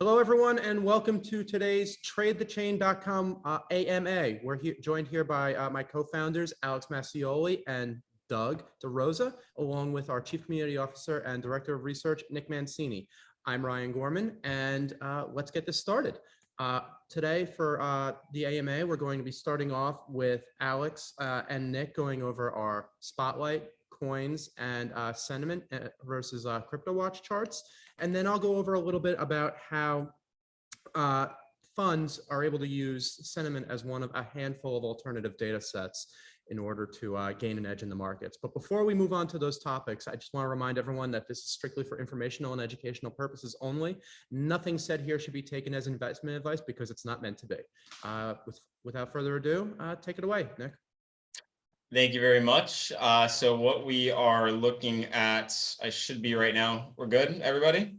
Hello, everyone, and welcome to today's TradeTheChain.com AMA. We're joined here by my co-founders, Alex Massioli and Doug DeRosa, along with our Chief Community Officer and Director of Research, Nick Mancini. I'm Ryan Gorman, and let's get this started. Today for the AMA, we're going to be starting off with Alex and Nick going over our spotlight, coins, and sentiment versus CryptoWatch charts. And then I'll go over a little bit about how funds are able to use sentiment as one of a handful of alternative data sets in order to gain an edge in the markets. But before we move on to those topics, I just want to remind everyone that this is strictly for informational and educational purposes only. Nothing said here should be taken as investment advice because it's not meant to be. Without further ado, take it away, Nick. Thank you very much. So what we are looking at, I should be right now. We're good, everybody?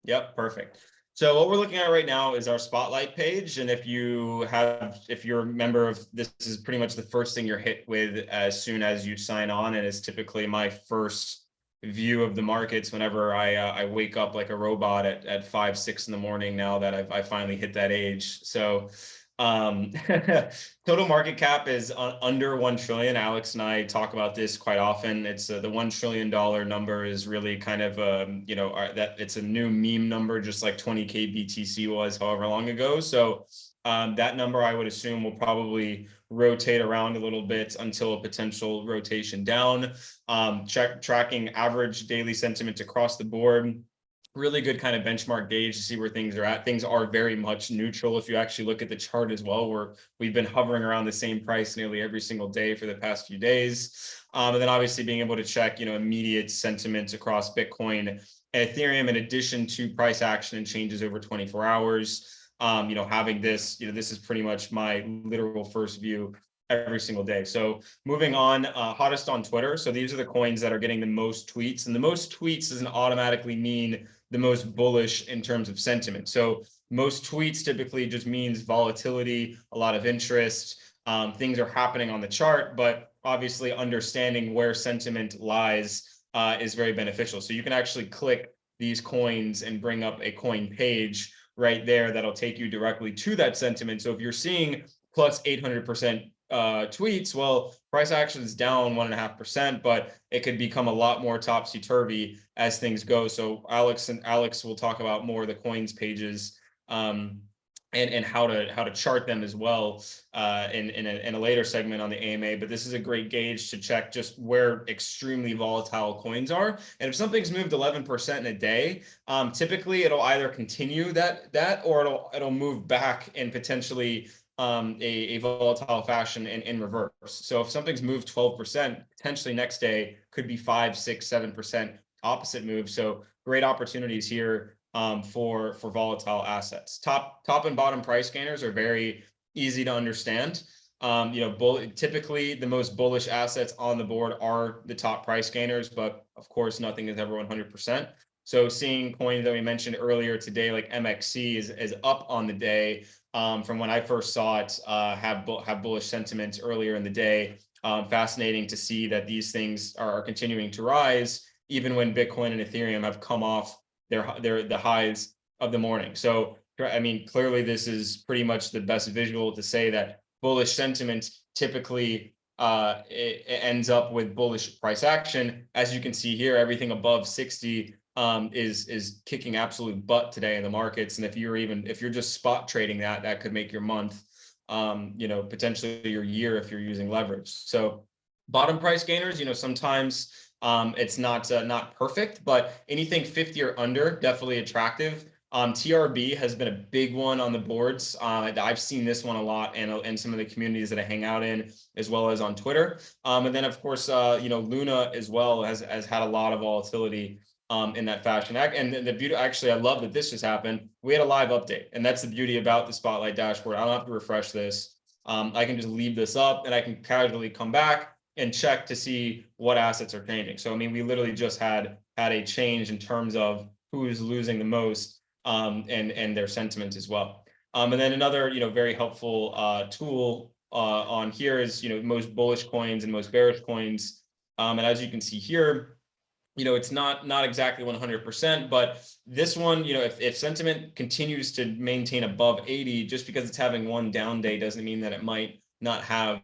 Yep, perfect. So what we're looking at right now is our spotlight page. And if you're a member of this, is pretty much the first thing you're hit with as soon as you sign on. And it's typically my first view of the markets whenever I wake up like a robot at 5, 6 in the morning now that I finally hit that age. So total market cap is under 1 trillion. Alex and I talk about this quite often. It's the $1 trillion number is really kind of that it's a new meme number, just like 20K BTC was however long ago. So that number I would assume will probably rotate around a little bit until a potential rotation down. Tracking average daily sentiment across the board. Really good kind of benchmark gauge to see where things are at. Things are very much neutral. If you actually look at the chart as well, we've been hovering around the same price nearly every single day for the past few days. And then obviously being able to check, immediate sentiment across Bitcoin and Ethereum in addition to price action and changes over 24 hours. Having this, this is pretty much my literal first view every single day. So moving on, hottest on Twitter. So these are the coins that are getting the most tweets, and the most tweets doesn't automatically mean the most bullish in terms of sentiment. So most tweets typically just means volatility, a lot of interest, things are happening on the chart, but obviously understanding where sentiment lies is very beneficial. So you can actually click these coins and bring up a coin page right there that'll take you directly to that sentiment. So if you're seeing plus 800% tweets, well, price action is down 1.5%, but it could become a lot more topsy-turvy as things go. So Alex will talk about more of the coins pages and how to chart them as well in a later segment on the AMA. But this is a great gauge to check just where extremely volatile coins are. And if something's moved 11% in a day, typically it'll either continue that or it'll move back and potentially a volatile fashion in reverse. So if something's moved 12%, potentially next day could be 5, 6, 7% opposite move. So great opportunities here for volatile assets. Top and bottom price gainers are very easy to understand. Typically the most bullish assets on the board are the top price gainers, but of course nothing is ever 100%. So seeing coins that we mentioned earlier today, like MXC is up on the day. From when I first saw it, have bullish sentiments earlier in the day. Fascinating to see that these things are continuing to rise, even when Bitcoin and Ethereum have come off the highs of the morning. So, I mean, clearly this is pretty much the best visual to say that bullish sentiment typically it ends up with bullish price action. As you can see here, everything above 60 is kicking absolute butt today in the markets. And if you're just spot trading that could make your month, potentially your year if you're using leverage. So bottom price gainers, sometimes it's not perfect, but anything 50 or under, definitely attractive. TRB has been a big one on the boards. I've seen this one a lot and some of the communities that I hang out in, as well as on Twitter. And then of course, Luna as well has had a lot of volatility in that fashion. And the beauty, actually, I love that this just happened. We had a live update, and that's the beauty about the Spotlight dashboard. I don't have to refresh this. I can just leave this up and I can casually come back and check to see what assets are changing. So, I mean, we literally just had a change in terms of who's losing the most and their sentiment as well. And then another, very helpful tool on here is, most bullish coins and most bearish coins. And as you can see here, it's not exactly 100%, but this one, if sentiment continues to maintain above 80, just because it's having one down day doesn't mean that it might not have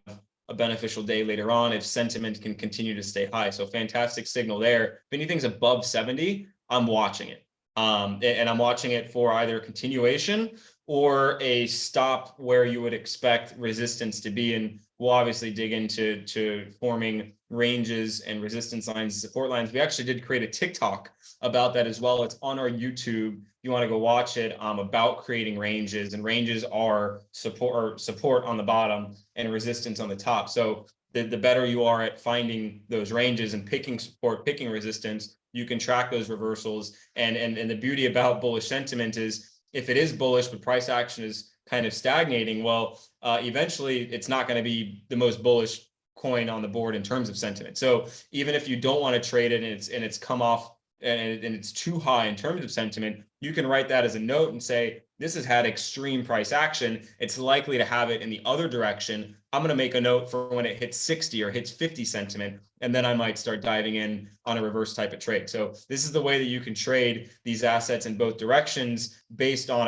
a beneficial day later on if sentiment can continue to stay high. So fantastic signal there. If anything's above 70, I'm watching it. And I'm watching it for either continuation or a stop where you would expect resistance to be. And we'll obviously dig into forming ranges and resistance lines and support lines. We actually did create a TikTok about that as well. It's on our YouTube. If you want to go watch it, about creating ranges, and ranges are support on the bottom and resistance on the top. So the better you are at finding those ranges and picking support, picking resistance, you can track those reversals. And the beauty about bullish sentiment is if it is bullish, but price action is kind of stagnating, well, eventually it's not going to be the most bullish coin on the board in terms of sentiment. So even if you don't want to trade it and it's come off and it's too high in terms of sentiment, you can write that as a note and say, this has had extreme price action. It's likely to have it in the other direction. I'm going to make a note for when it hits 60 or hits 50 sentiment, and then I might start diving in on a reverse type of trade. So this is the way that you can trade these assets in both directions based on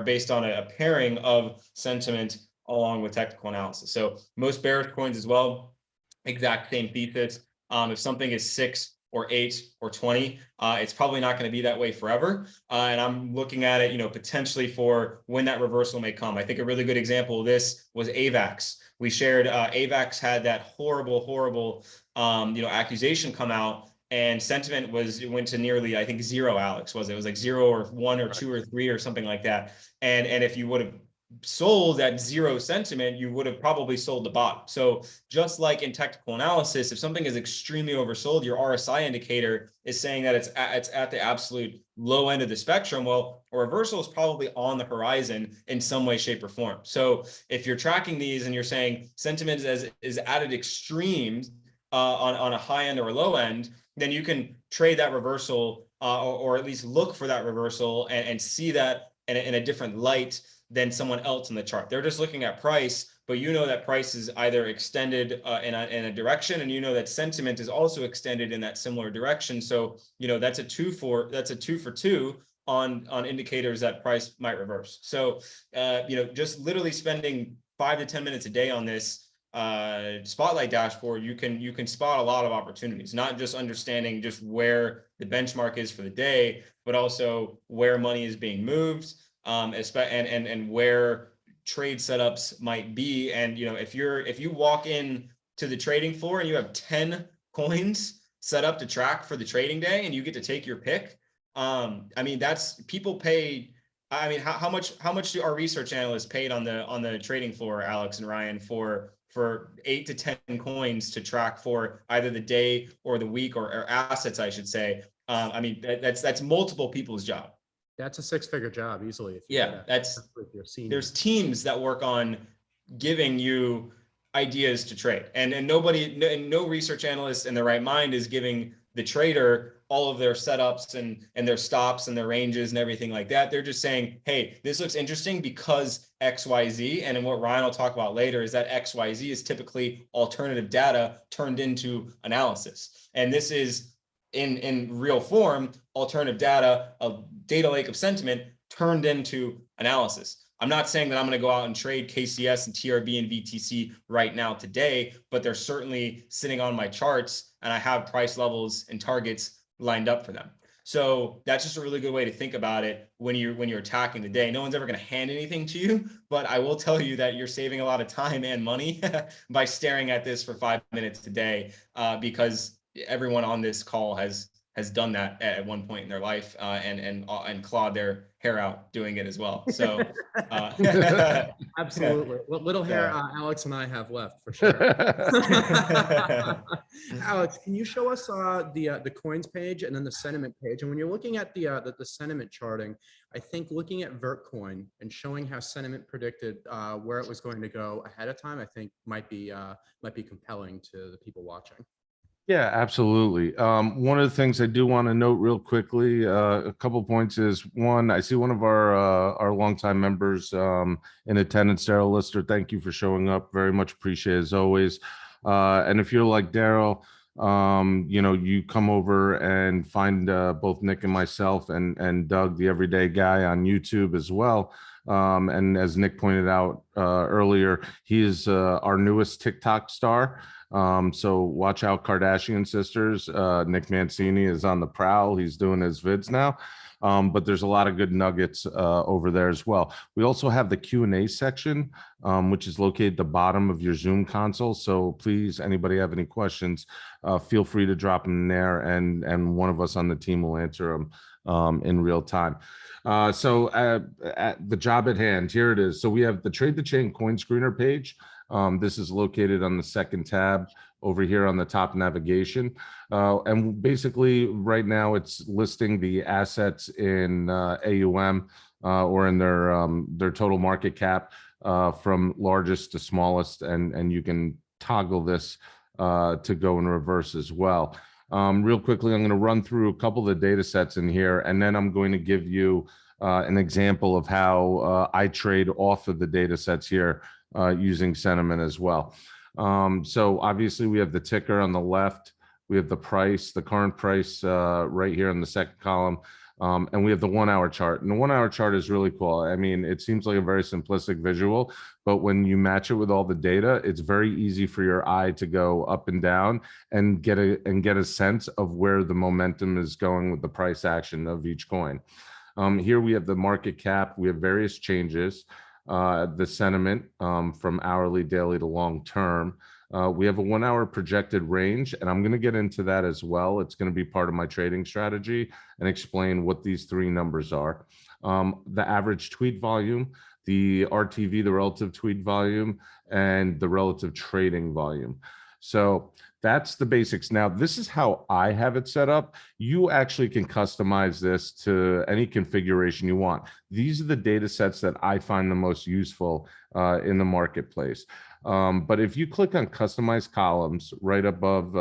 based on a pairing of sentiment along with technical analysis. So most bearish coins as well, exact same thesis. If something is 6 or 8 or 20, it's probably not going to be that way forever. And I'm looking at it, potentially for when that reversal may come. I think a really good example of this was AVAX. We shared AVAX had that horrible, accusation come out, and sentiment went to nearly, I think, 0, Alex, was it? It was like 0 or 1 or 2 or 3 or something like that. And if you would have sold at 0 sentiment, you would have probably sold the bottom. So just like in technical analysis, if something is extremely oversold, your RSI indicator is saying that it's at the absolute low end of the spectrum. Well, a reversal is probably on the horizon in some way, shape, or form. So if you're tracking these and you're saying sentiment is at an extreme on a high end or a low end, then you can trade that reversal or at least look for that reversal and see that in a different light than someone else in the chart. They're just looking at price, but that price is either extended in a direction, and that sentiment is also extended in that similar direction. So that's a 2 for 2 on indicators that price might reverse. So just literally spending 5 to 10 minutes a day on this spotlight dashboard, you can spot a lot of opportunities, not just understanding just where the benchmark is for the day, but also where money is being moved, and where trade setups might be. And if you walk in to the trading floor and you have 10 coins set up to track for the trading day and you get to take your pick, that's people pay. How much do our research analysts paid on the trading floor, Alex and Ryan, for 8 to 10 coins to track for either the day or the week or assets, I should say. That's multiple people's job. That's a 6-figure job easily. There's teams that work on giving you ideas to trade, and no research analyst in their right mind is giving the trader all of their setups and their stops and their ranges and everything like that. They're just saying, hey, this looks interesting because XYZ. And then what Ryan will talk about later is that XYZ is typically alternative data turned into analysis. And this is in real form, alternative data, a data lake of sentiment turned into analysis. I'm not saying that I'm going to go out and trade KCS and TRB and VTC right now today, but they're certainly sitting on my charts and I have price levels and targets lined up for them. So that's just a really good way to think about it when you're attacking the day. No one's ever going to hand anything to you, but I will tell you that you're saving a lot of time and money by staring at this for 5 minutes a day, because everyone on this call has done that at one point in their life, and clawed their hair out doing it as well. So absolutely. What little hair Alex and I have left, for sure. Alex, can you show us the coins page and then the sentiment page? And when you're looking at the sentiment charting, I think looking at Vertcoin and showing how sentiment predicted where it was going to go ahead of time, I think might be compelling to the people watching. Yeah, absolutely. One of the things I do want to note real quickly, a couple points is, one, I see one of our longtime members in attendance, Daryl Lister. Thank you for showing up. Very much appreciated as always. And if you're like Daryl, you come over and find both Nick and myself and Doug, the everyday guy, on YouTube as well. And as Nick pointed out earlier, he is our newest TikTok star. So watch out, Kardashian sisters. Nick Mancini is on the prowl. He's doing his vids now. But there's a lot of good nuggets over there as well. We also have the Q&A section, which is located at the bottom of your Zoom console. So please, anybody have any questions, feel free to drop them in there, and one of us on the team will answer them in real time. So at the job at hand, here it is. So we have the Trade the Chain coin screener page. This is located on the second tab over here on the top navigation. And basically right now it's listing the assets in AUM or in their total market cap from largest to smallest, and you can toggle this to go in reverse as well. Real quickly, I'm going to run through a couple of the data sets in here, and then I'm going to give you an example of how I trade off of the data sets here using sentiment as well. So obviously we have the ticker on the left, we have the price, the current price right here in the second column, and we have the 1 hour chart. And the 1 hour chart is really cool. I mean, it seems like a very simplistic visual, but when you match it with all the data, it's very easy for your eye to go up and down and get a sense of where the momentum is going with the price action of each coin. Here we have the market cap, we have various changes. The sentiment from hourly, daily to long term. We have a 1 hour projected range, and I'm going to get into that as well. It's going to be part of my trading strategy and explain what these three numbers are. The average tweet volume, the RTV, the relative tweet volume, and the relative trading volume. So that's the basics. Now, this is how I have it set up. You actually can customize this to any configuration you want. These are the data sets that I find the most useful in the marketplace. But if you click on customize columns right above,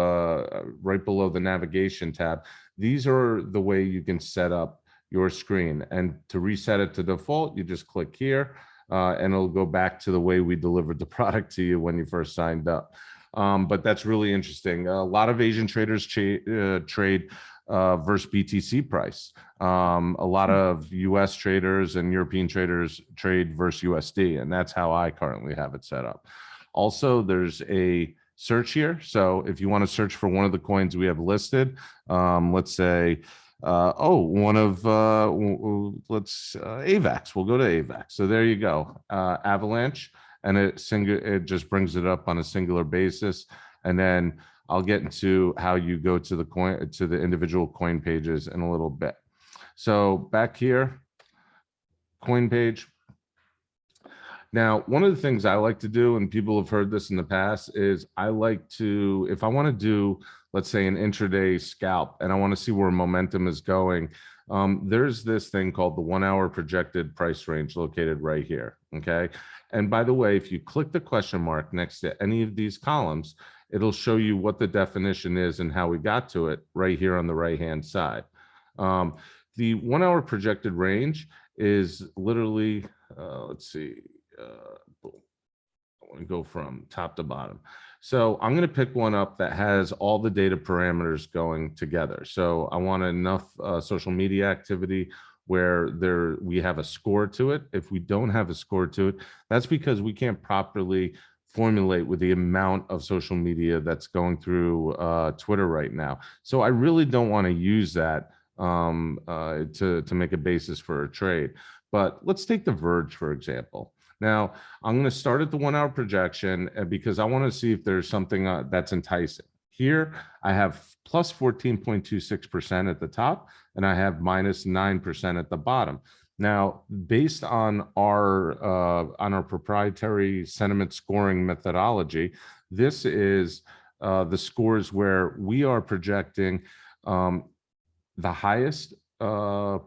right below the navigation tab, these are the way you can set up your screen. And to reset it to default, you just click here and it'll go back to the way we delivered the product to you when you first signed up. But that's really interesting. A lot of Asian traders trade versus BTC price. A lot of US traders and European traders trade versus USD, and that's how I currently have it set up. Also, there's a search here. So if you want to search for one of the coins we have listed, let's say, one of, AVAX, we'll go to AVAX. So there you go, Avalanche. And it just brings it up on a singular basis. And then I'll get into how you go to the individual coin pages in a little bit. So back here, coin page. Now, one of the things I like to do, and people have heard this in the past, is I like to, if I want to do, let's say, an intraday scalp, and I want to see where momentum is going, there's this thing called the 1 hour projected price range located right here, okay? And by the way, if you click the question mark next to any of these columns, it'll show you what the definition is and how we got to it right here on the right-hand side. The 1 hour projected range is literally, let's see, I want to go from top to bottom. So I'm going to pick one up that has all the data parameters going together. So I want enough social media activity where we have a score to it. If we don't have a score to it, that's because we can't properly formulate with the amount of social media that's going through Twitter right now. So I really don't want to use that to make a basis for a trade. But let's take the Verge, for example. Now, I'm going to start at the 1 hour projection because I want to see if there's something that's enticing. Here, I have plus 14.26% at the top, and I have minus 9% at the bottom. Now, based on our proprietary sentiment scoring methodology, this is the scores where we are projecting the highest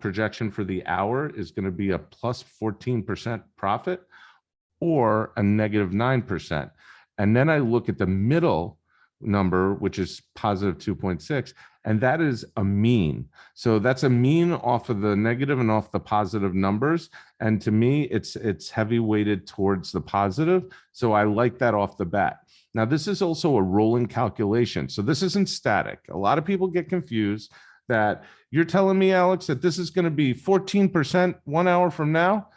projection for the hour is going to be a plus 14% profit or a negative 9%. And then I look at the middle, number, which is positive 2.6, and that is a mean. So that's a mean off of the negative and off the positive numbers. And to me, it's heavy weighted towards the positive. So I like that off the bat. Now, this is also a rolling calculation. So this isn't static. A lot of people get confused that you're telling me, Alex, that this is going to be 14% 1 hour from now.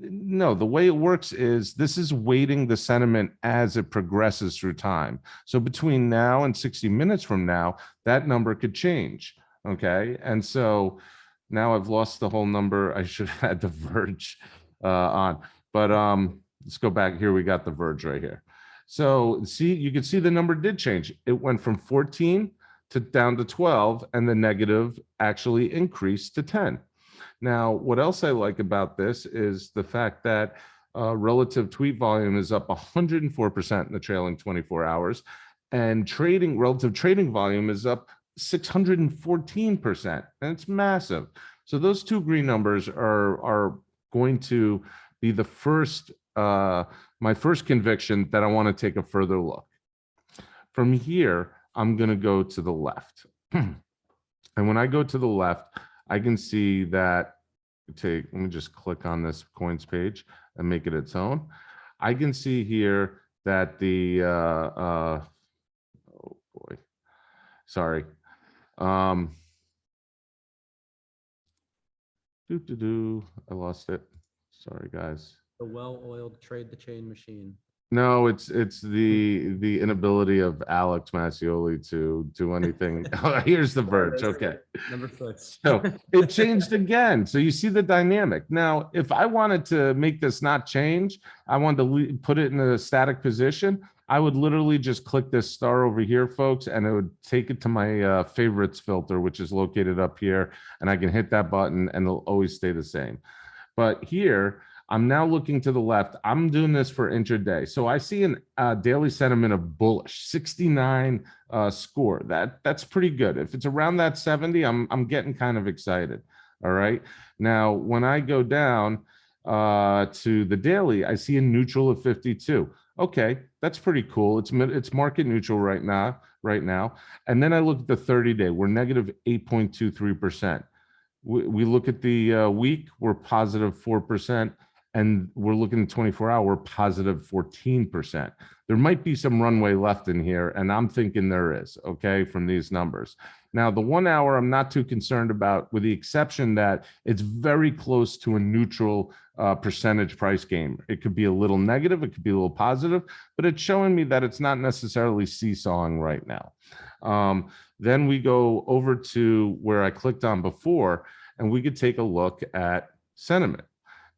No, the way it works is this is weighting the sentiment as it progresses through time. So between now and 60 minutes from now, that number could change. Okay. And so now I've lost the whole number. I should have had the Verge on, but let's go back here. We got the Verge right here. So see, you can see the number did change. It went from 14 to down to 12, and the negative actually increased to 10. Now, what else I like about this is the fact that relative tweet volume is up 104% in the trailing 24 hours, and relative trading volume is up 614%, and it's massive. So those two green numbers are going to be the first, my first conviction that I want to take a further look. From here, I'm going to go to the left. And when I go to the left, I can see that, let me just click on this coins page and make it its own. I can see here that the, oh boy, sorry. I lost it. Sorry, guys. The well-oiled trade the chain machine. No, it's the inability of Alex Massioli to do anything. Oh, here's the Verge. Okay. Number 6. So it changed again. So you see the dynamic. Now, if I wanted to make this not change, I wanted to put it in a static position, I would literally just click this star over here, folks, and it would take it to my favorites filter, which is located up here. And I can hit that button and it'll always stay the same. But here, I'm now looking to the left. I'm doing this for intraday. So I see a daily sentiment of bullish, 69 score. That's pretty good. If it's around that 70, I'm getting kind of excited. All right. Now, when I go down to the daily, I see a neutral of 52. Okay, that's pretty cool. It's market neutral right now. And then I look at the 30-day. We're negative 8.23%. We look at the week. We're positive 4%. And we're looking at 24-hour, we're positive 14%. There might be some runway left in here, and I'm thinking there is, okay, from these numbers. Now, the 1 hour, I'm not too concerned about, with the exception that it's very close to a neutral percentage price game. It could be a little negative, it could be a little positive, but it's showing me that it's not necessarily seesawing right now. Then we go over to where I clicked on before, and we could take a look at sentiment.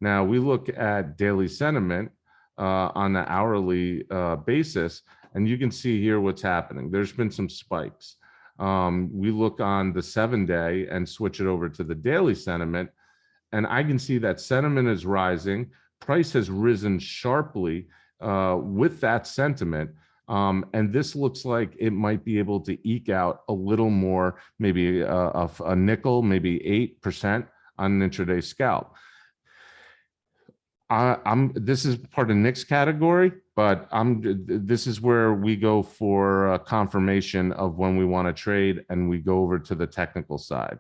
Now, we look at daily sentiment on the hourly basis, and you can see here what's happening. There's been some spikes. We look on the 7-day and switch it over to the daily sentiment, and I can see that sentiment is rising. Price has risen sharply with that sentiment. And this looks like it might be able to eke out a little more, maybe a nickel, maybe 8% on an intraday scalp. This is part of Nick's category, but this is where we go for confirmation of when we want to trade, and we go over to the technical side.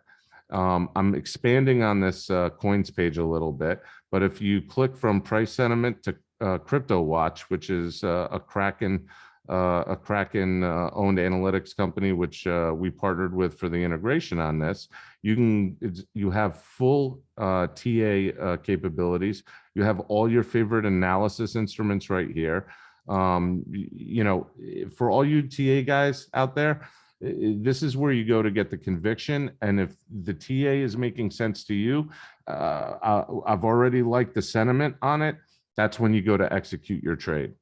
I'm expanding on this coins page a little bit, but if you click from price sentiment to Crypto Watch, which is a Kraken owned analytics company, which we partnered with for the integration on this, you have full TA capabilities. You have all your favorite analysis instruments right here. You know, for all you TA guys out there, this is where you go to get the conviction. And if the TA is making sense to you, I've already liked the sentiment on it. That's when you go to execute your trade.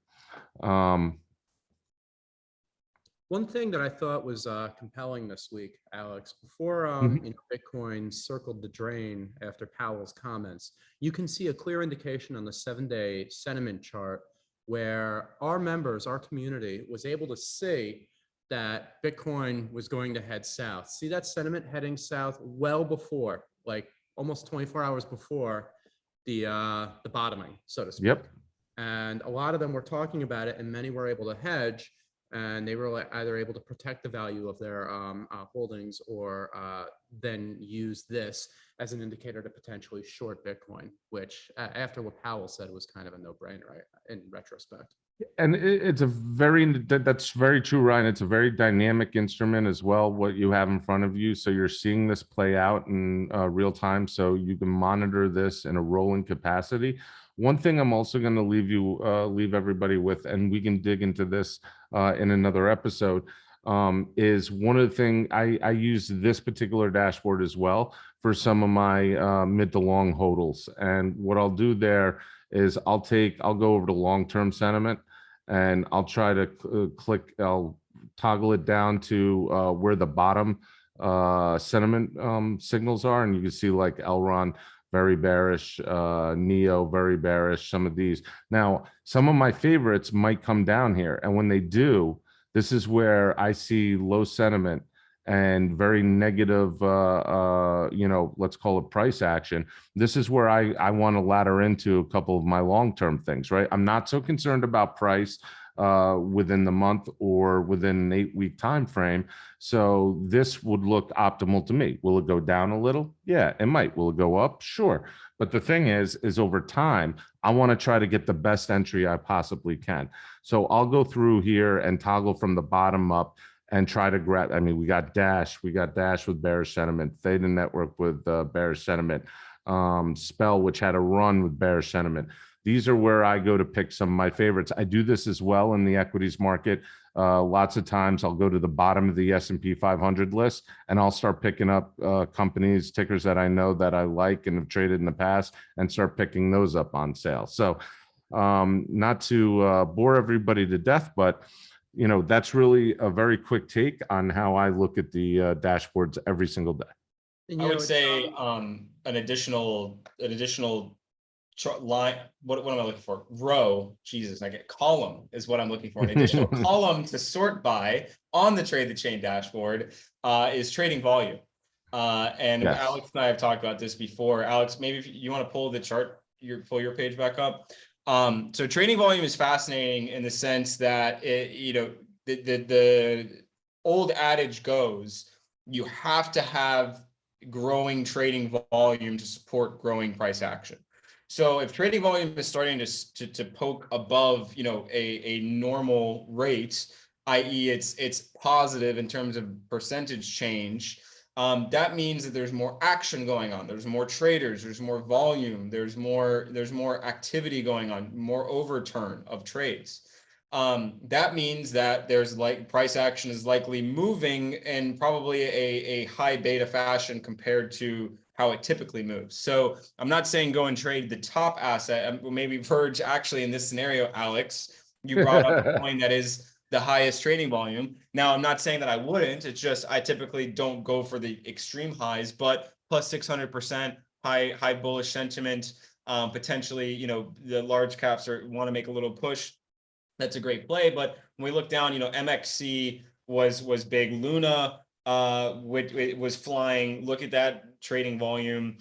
One thing that I thought was compelling this week, Alex, before you know, Bitcoin circled the drain after Powell's comments, you can see a clear indication on the 7-day sentiment chart where our members, our community, was able to see that Bitcoin was going to head south. See that sentiment heading south well before, like almost 24 hours before the bottoming, so to speak. Yep. And a lot of them were talking about it, and many were able to hedge. and they were either able to protect the value of their holdings or then use this as an indicator to potentially short Bitcoin, which after what Powell said was kind of a no-brainer, right, in retrospect. And it's a that's very true, Ryan. It's a very dynamic instrument as well, what you have in front of you. So you're seeing this play out in real time. So you can monitor this in a rolling capacity. One thing I'm also going to leave everybody with, and we can dig into this in another episode, is one of the things I use this particular dashboard as well for some of my mid to long hodls. And what I'll do there is I'll go over to long-term sentiment, and I'll try to I'll toggle it down to where the bottom sentiment signals are. And you can see like Elron, very bearish, Neo, very bearish, some of these. Now, some of my favorites might come down here. And when they do, this is where I see low sentiment and very negative, let's call it price action. This is where I want to ladder into a couple of my long-term things, right? I'm not so concerned about price within the month or within an 8-week time frame. So this would look optimal to me. Will it go down a little? Yeah, it might. Will it go up? Sure. But the thing is over time, I want to try to get the best entry I possibly can. So I'll go through here and toggle from the bottom up and try to grab. I mean, we got Dash with bearish sentiment, Theta Network with bearish sentiment, Spell, which had a run with bearish sentiment. These are where I go to pick some of my favorites. I do this as well in the equities market. Lots of times I'll go to the bottom of the S&P 500 list and I'll start picking up companies, tickers that I know that I like and have traded in the past, and start picking those up on sale. So not to bore everybody to death, but that's really a very quick take on how I look at the dashboards every single day. And, I would say an additional line. What am I looking for? Row. Jesus, I get column is what I'm looking for. An additional column to sort by on the Trade the Chain dashboard is trading volume. And Yes. Alex and I have talked about this before. Alex, maybe if you want to pull the chart, pull your page back up. So trading volume is fascinating in the sense that the old adage goes, you have to have growing trading volume to support growing price action. So if trading volume is starting to poke above, a normal rate, i.e. it's positive in terms of percentage change, that means that there's more action going on. There's more traders, there's more volume, there's more activity going on, more overturn of trades. That means that there's price action is likely moving in probably a high beta fashion compared to how it typically moves. So I'm not saying go and trade the top asset. Maybe Verge, actually in this scenario, Alex, you brought up a coin that is the highest trading volume. Now, I'm not saying that I wouldn't. It's just I typically don't go for the extreme highs, but plus 600%, high bullish sentiment. Potentially, the large caps want to make a little push. That's a great play. But when we look down, MXC was big. Luna, which it was flying. Look at that trading volume.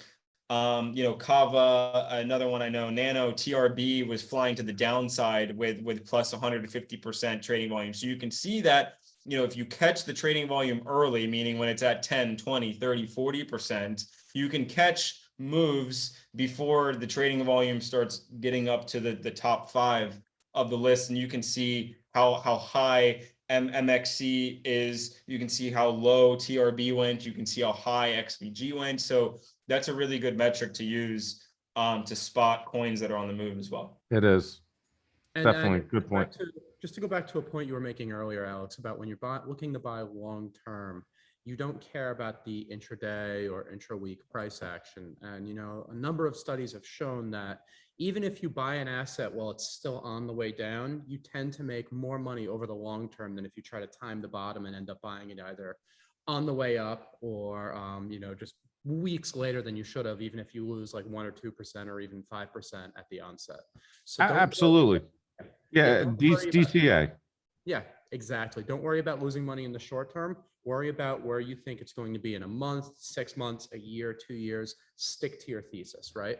Kava, another one I know, Nano, TRB was flying to the downside with plus 150% trading volume. So you can see that, if you catch the trading volume early, meaning when it's at 10, 20, 30, 40%, you can catch moves before the trading volume starts getting up to the top 5 of the list. And you can see how high MXC is. You can see how low TRB went. You can see how high XVG went. So that's a really good metric to use to spot coins that are on the move as well. It is. And definitely good point. Just to go back to a point you were making earlier, Alex, about when you're looking to buy long term, you don't care about the intraday or intra-week price action. And a number of studies have shown that even if you buy an asset while it's still on the way down, you tend to make more money over the long term than if you try to time the bottom and end up buying it either on the way up or just weeks later than you should have, even if you lose like 1 or 2% or even 5% at the onset. So Absolutely. Yeah, DCA. Yeah, exactly. Don't worry about losing money in the short term. Worry about where you think it's going to be in a month, 6 months, a year, 2 years. Stick to your thesis, right?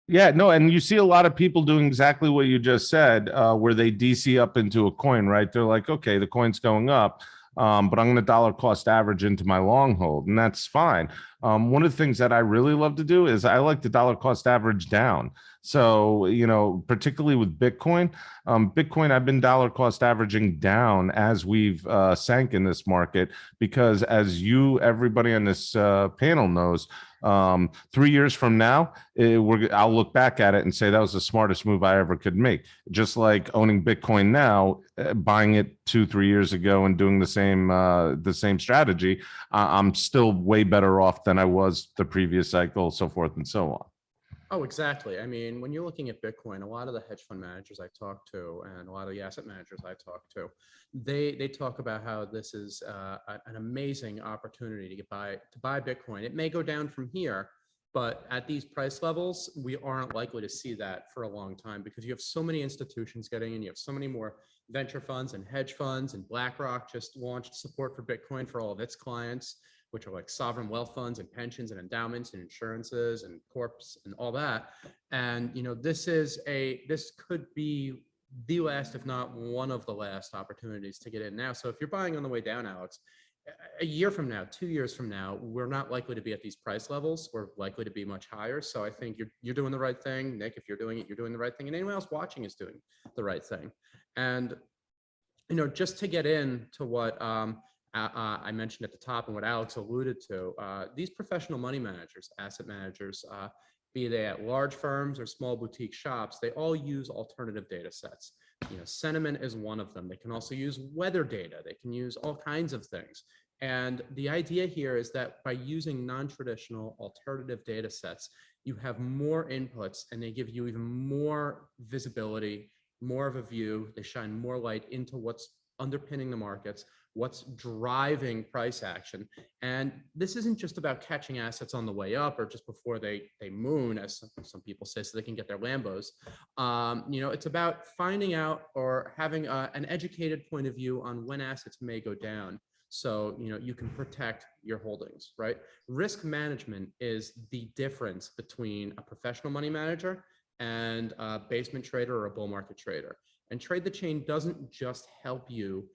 Yeah, no, and you see a lot of people doing exactly what you just said, where they DC up into a coin, right? They're like, okay, the coin's going up, but I'm going to dollar cost average into my long hold, and that's fine. One of the things that I really love to do is I like to dollar cost average down. So, particularly with Bitcoin, Bitcoin, I've been dollar cost averaging down as we've sank in this market because, as everybody on this panel knows, 3 years from now, I'll look back at it and say that was the smartest move I ever could make. Just like owning Bitcoin now, buying it 2-3 years ago and doing the same strategy, I'm still way better off than I was the previous cycle, so forth and so on. Oh, exactly. I mean, when you're looking at Bitcoin, a lot of the hedge fund managers I talk to and a lot of the asset managers I talk to, they talk about how this is an amazing opportunity to buy Bitcoin. It may go down from here, but at these price levels, we aren't likely to see that for a long time because you have so many institutions getting in. You have so many more venture funds and hedge funds, and BlackRock just launched support for Bitcoin for all of its clients, which are like sovereign wealth funds and pensions and endowments and insurances and corps and all that. And this could be the last, if not one of the last opportunities to get in now. So if you're buying on the way down, Alex, a year from now, 2 years from now, we're not likely to be at these price levels. We're likely to be much higher. So I think you're doing the right thing, Nick. If you're doing it, you're doing the right thing, and anyone else watching is doing the right thing. And just to get into what I mentioned at the top and what Alex alluded to, these professional money managers, asset managers, be they at large firms or small boutique shops, they all use alternative data sets. Sentiment is one of them. They can also use weather data. They can use all kinds of things. And the idea here is that by using non-traditional alternative data sets, you have more inputs and they give you even more visibility, more of a view. They shine more light into what's underpinning the markets, what's driving price action. And this isn't just about catching assets on the way up or just before they moon, as some people say, so they can get their Lambos. It's about finding out or having an educated point of view on when assets may go down. So, you can protect your holdings, right? Risk management is the difference between a professional money manager and a basement trader or a bull market trader. And Trade the Chain doesn't just help you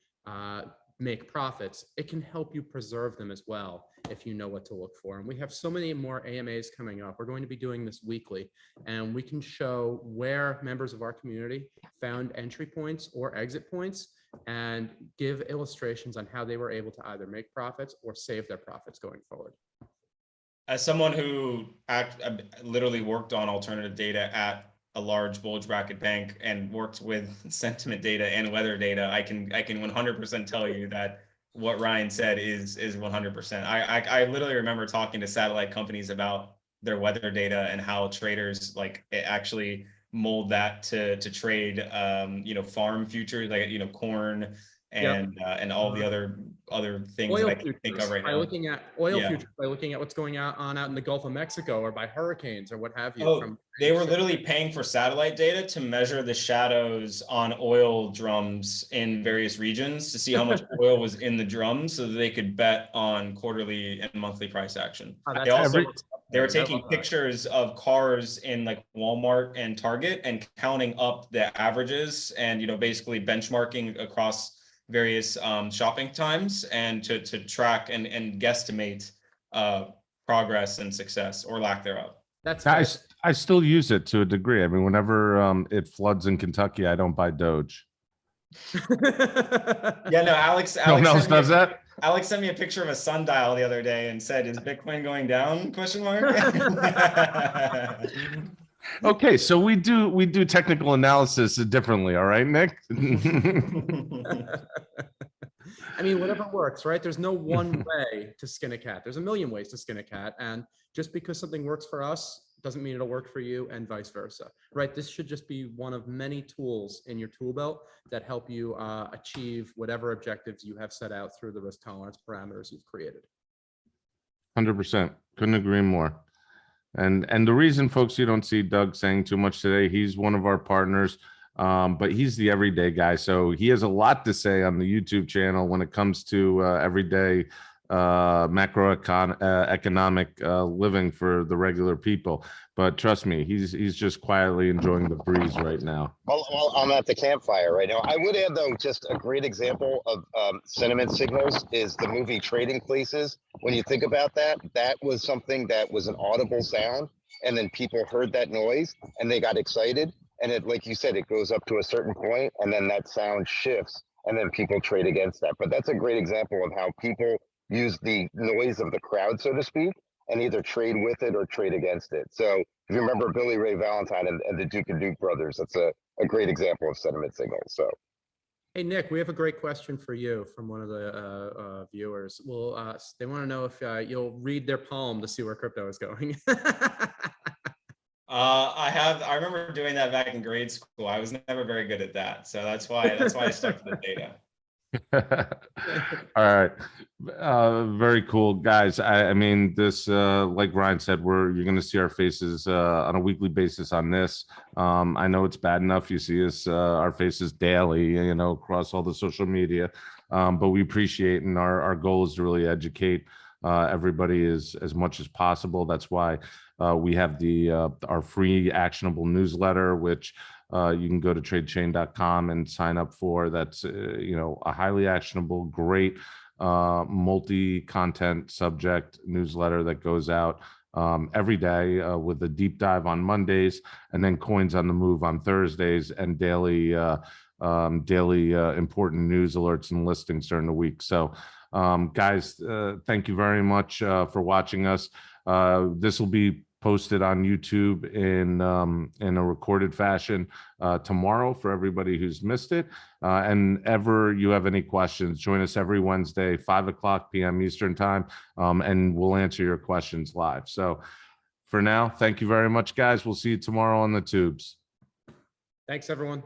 make profits, it can help you preserve them as well if you know what to look for. And we have so many more AMAs coming up. We're going to be doing this weekly, and we can show where members of our community found entry points or exit points and give illustrations on how they were able to either make profits or save their profits going forward. As someone who literally worked on alternative data at a large bulge bracket bank and worked with sentiment data and weather data, I can 100% tell you that what Ryan said is 100%. I literally remember talking to satellite companies about their weather data and how traders actually mold that to trade farm futures, like corn and all the other things oil that I can think of right now. By looking at oil futures, by looking at what's going on out in the Gulf of Mexico, or by hurricanes or what have you. Oh, they were literally paying for satellite data to measure the shadows on oil drums in various regions to see how much oil was in the drums so that they could bet on quarterly and monthly price action. They were taking pictures of cars in like Walmart and Target and counting up the averages and, basically benchmarking across various shopping times and to track and guesstimate progress and success or lack thereof. I still use it to a degree. I mean, whenever it floods in Kentucky, I don't buy Doge. Yeah, no, Alex no one else does that. Alex sent me a picture of a sundial the other day and said, "Is Bitcoin going down?" ? Okay, so we do technical analysis differently, all right, Nick? I mean, whatever works, right? There's no one way to skin a cat. There's a million ways to skin a cat. And just because something works for us doesn't mean it'll work for you, and vice versa, right? This should just be one of many tools in your tool belt that help you achieve whatever objectives you have set out through the risk tolerance parameters you've created. 100%. Couldn't agree more. And the reason, folks, you don't see Doug saying too much today, he's one of our partners, but he's the everyday guy. So he has a lot to say on the YouTube channel when it comes to everyday economic living for the regular people. But trust me, he's just quietly enjoying the breeze right now. Well, I'm at the campfire right now. I would add, though, just a great example of sentiment signals is the movie Trading Places. When you think about that, that was something that was an audible sound, and then people heard that noise and they got excited. And it, like you said, it goes up to a certain point, and then that sound shifts, and then people trade against that. But that's a great example of how people use the noise of the crowd, so to speak, and either trade with it or trade against it. So if you remember Billy Ray Valentine and the Duke and Duke brothers, that's a great example of sentiment signals. So, hey Nick, we have a great question for you from one of the viewers. Well, they want to know if you'll read their palm to see where crypto is going. I remember doing that back in grade school. I was never very good at that, so that's why I stuck to the data. All right, very cool, guys. I mean, this like Ryan said, you're going to see our faces on a weekly basis on this. I know it's bad enough you see us our faces daily, you know, across all the social media, but we appreciate, and our goal is to really educate everybody as much as possible. That's why we have our free actionable newsletter, which you can go to tradechain.com and sign up for. That's you know, a highly actionable, great multi-content subject newsletter that goes out every day with a deep dive on Mondays, and then coins on the move on Thursdays, and daily important news alerts and listings during the week. So guys, thank you very much for watching us. This will be posted on YouTube in a recorded fashion tomorrow for everybody who's missed it. And ever you have any questions, join us every Wednesday, 5:00 p.m. Eastern time, and we'll answer your questions live. So for now, thank you very much, guys. We'll see you tomorrow on the tubes. Thanks, everyone.